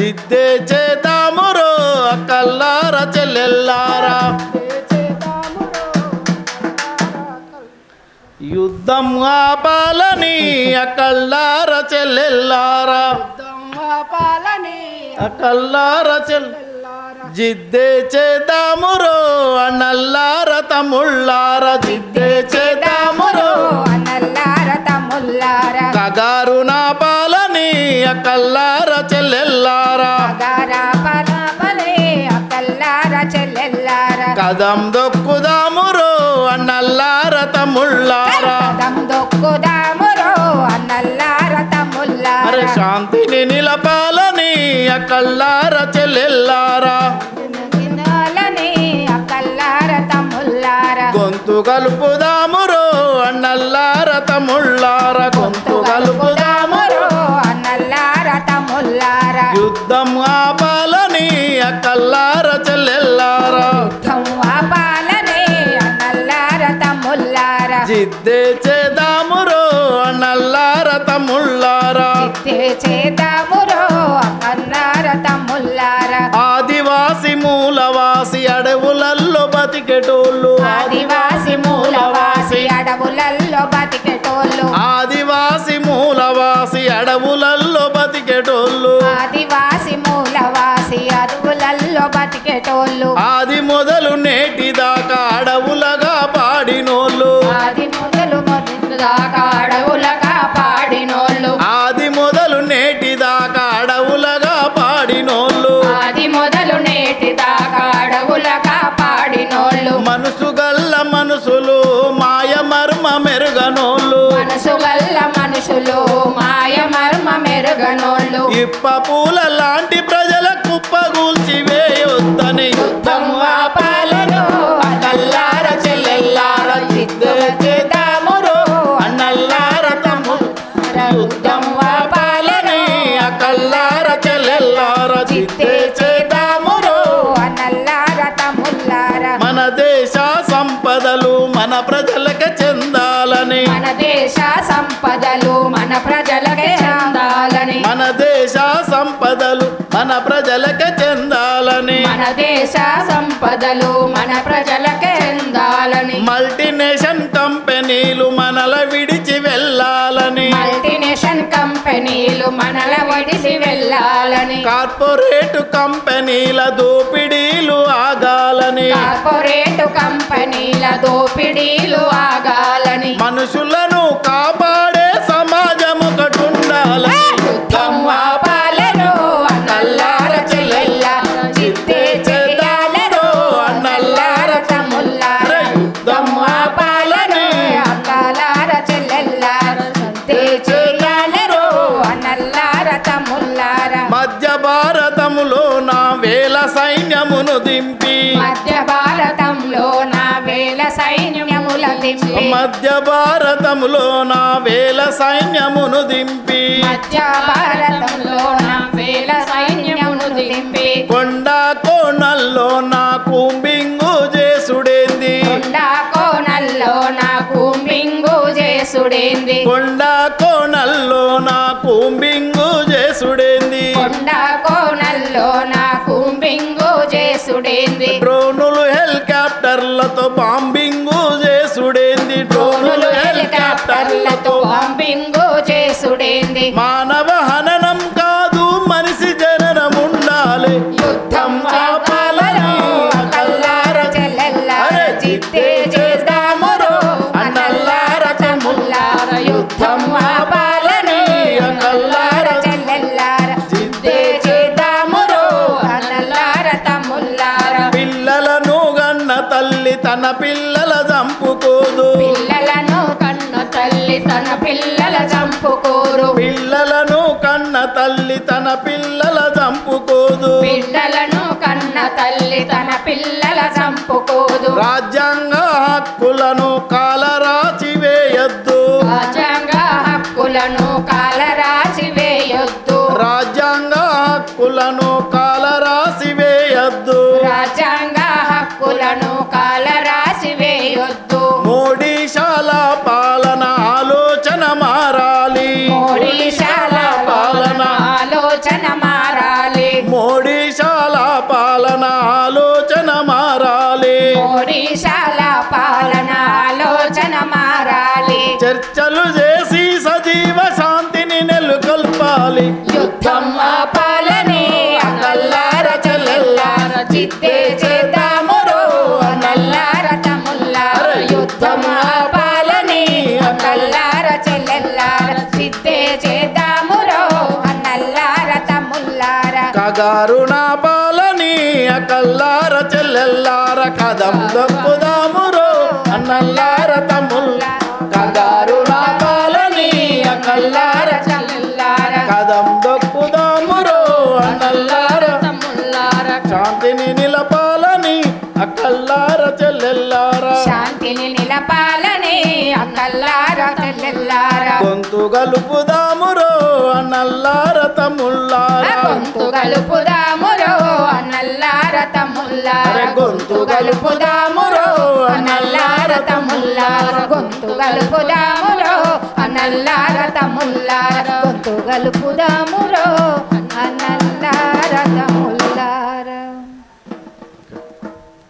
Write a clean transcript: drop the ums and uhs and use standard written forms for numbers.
జిద్దే చేద్దామురో అక్కల్లార చెల్లెల్లారా యుద్ధం ఆపాలని అక్కల్లార చెల్లెల్లారా అక్కల్లార చెల్లెల్లారా జిద్దే చేద్దామురో అన్నల్లార తమ్ముళ్ళార జిద్దే చేద్దామురో అన్నల్లార తమ్ముళ్ళారా కగారు నా పాలని అక్కల్లార చెల్లెల్లారా అక్కల్లార చెల్లెల్లారా కదం దొక్కుదామురో అన్నల్లార తమ్ముళ్ళారా కదం దొక్కుదామురో అన్నల్లార తమ్ముళ్ళారా అరే శాంతిని నిలపాలని అక్కల్లార చెల్లెల్లారా అక్కల్లార తమ్ముళ్ళారా గొంతు కలుపుదామురో అన్నల్లార తమ్ముళ్ళారా గొంతు కలుపుదామురో అన్నల్లార తమ్ముళ్ళారా యుద్ధం ఆపాలని అక్కల్లార చెల్లెల్లారా పాలనే అన్నల్లార తమ్ముళ్ళారా జిద్దే చేద్దామురో అన్నల్లార తమ్ముళ్ళారా చేద్దామురో అన్నల్లార తమ్ముళ్ళారా ఆదివాసి మూలవాసి అడవులల్లో బతికెటోళ్ళు ఆదివాసి మూలవాసి అడవులల్లో బతికెటోళ్ళు ఆదివాసి మూలవాసి అడవులల్లో బతికెటోళ్ళు ఆదివాసి మూలవాసి అడవులల్లో బతికెటోళ్ళు ఆది మొదలు నేటి దాకా అడవులగా పాడినోళ్ళు ఆది మొదలు దాకా అడవులగా పాడినోళ్ళు ఆది మొదలు నేటి దాకా అడవులగా పాడినోళ్ళు ఆది మొదలు నేటి దాకా అడవులగా పాడినోళ్ళు మనసు గల్ల మనుషులు మాయ మర్మ మెరుగనోళ్ళు మనసు గల్ల మనుషులు మాయ మర్మ మెరుగనోళ్ళు ఇప్ప పూల లాంటి ప్రజల కుప్పగూల్చి వేయొద్దని యుద్ధం ఆపాలను అన్నల్లార చెల్లెల్లార జిద్దే చేద్దామురో అన్నల్లార తమ్ముళ్ళారా యుద్ధం ఆపాలని అక్కల్లార చెల్లెల్లార జిద్దే చేద్దామురో అన్నల్లార తమ్ముళ్ళారా మన దేశ సంపదలు మన ప్రజలకే చెందాలని మన దేశ సంపదలు మన ప్రజలకే చెందాలని మన దేశ సంపదలు మన ప్రజలకే చెందాలని మన దేశ సంపదలు మన ప్రజలకే చెందాలని మల్టీనేషన్ కంపెనీలు మనల విడిచి వెళ్ళాలని మల్టీనేషన్ కంపెనీలు మనల వడిసి వెళ్ళాలని కార్పొరేట్ కంపెనీల దోపిడీలు ఆగాలని కార్పొరేట్ కంపెనీల దోపిడీలు ఆగాలని మనుషులను కాపాడే సమాజం ఒకటి ఉండాలని యుద్ధం ఆపాలను అన్నల్లార చెల్లెల్లార జిద్దే చేయాలను అన్నల్లార తమ్ముళ్ళారా యుద్ధం ఆపాలను అక్కలార చెల్లెల్లార జిద్దే చేయాలను అన్నల్లార తమ్ముళ్ళారా మధ్య భారతములో నా వేల సైన్యమును దింపి మధ్య భారతంలో నా వేల సైన్యముల దింపి మధ్య భారతములో నా వేల సైన్యమును దింపి మధ్య భారతంలో నా వేల సైన్యమును దింపి కొండ కోణల్లో నా కుంబింగు చేసుడేంది కొండ కోనల్లో నాకు మింగు చేసుడేంది కొండ కోణల్లో నా కుంబింగు చేసుడేంది కొండ కోనల్లో నాకు మింగు చేసుడేంది డ్రోనులు హెలికాప్టర్లతో బాంబింగు చేసుడేంది డ్రోనులు హెలికాప్టర్లతో బాంబింగు చేసుడేంది మానవ హననం కాదు మనిషి జననం ఉండాలి యుద్ధం ఆపాలను అక్కల్లార చెల్లెల్లార జిద్దే చేద్దామురో అన్నల్లార తమ్ముళ్ళార యుద్ధం ఆపాలను అక్కల్లార చెల్లెల్లార జిద్దే చేద్దామురో అన్నల్లార తమ్ముళ్ళార పిల్లలను గన్న తల్లి తన పిల్లల చంపుకోదు పిల్లలను కన్న తల్లి తన పిల్లల చంపుకోరు పిల్లలను కన్న తల్లి తన పిల్లల చంపుకోదు పిల్లలను కన్న తల్లి తన పిల్లల చంపుకోదు రాజ్యాంగ హక్కులను కాలరాచి వేయొద్దు రాజ్యాంగ హక్కులను కాలరాసి వేయొద్దు రాజ్యాంగ హక్కులను కాలరాసి వేయొద్దు రాజ్యాంగ హక్కులను కాలరాసి వేయొద్దు మోడీ శాల పాలన ఆలోచన మారాలి మోడీ శాల పాలన ఆలోచన మారాలి నిలవాలి యుద్ధం ఆపాలని అన్నల్లార చెల్లెల్లార చిత్తే చేద్దామురో అన్నల్లార తమ్ముల్లార యుద్ధం ఆపాలని అన్నల్లార చెల్లెల్లార చిత్తే చేద్దామురో అన్నల్లార తమ్ముల్లార కగారు నా పాలని అకల్లార చెల్లెల్లార కదం దొక్కుదామురో అన్నల్లార తమ్ముల్లార కగారు నా పాలని అకల్లార చెల్లెల్లార కదం దొక్కుదామురో అన్నల్లార తమ్ముల్లార శాంతిని నిలపాలని అకల్లార చెల్లెల్లార శాంతిని నిలపాలని అక్కల్లార చెల్లెల్లార గొంతు గలుపుదామురో అన్నల్లార తమ్ముల్లార గొంతు గలుపుదామురో అన్నల్లార తమ్ముల్లార గొంతు గలుపుదామురో అన్నల్లార తమ్ముల్లార గొంతు గలుపుదామురో అన్నల్లార తమ్ముల్లార గొంతు గలుపుదామురో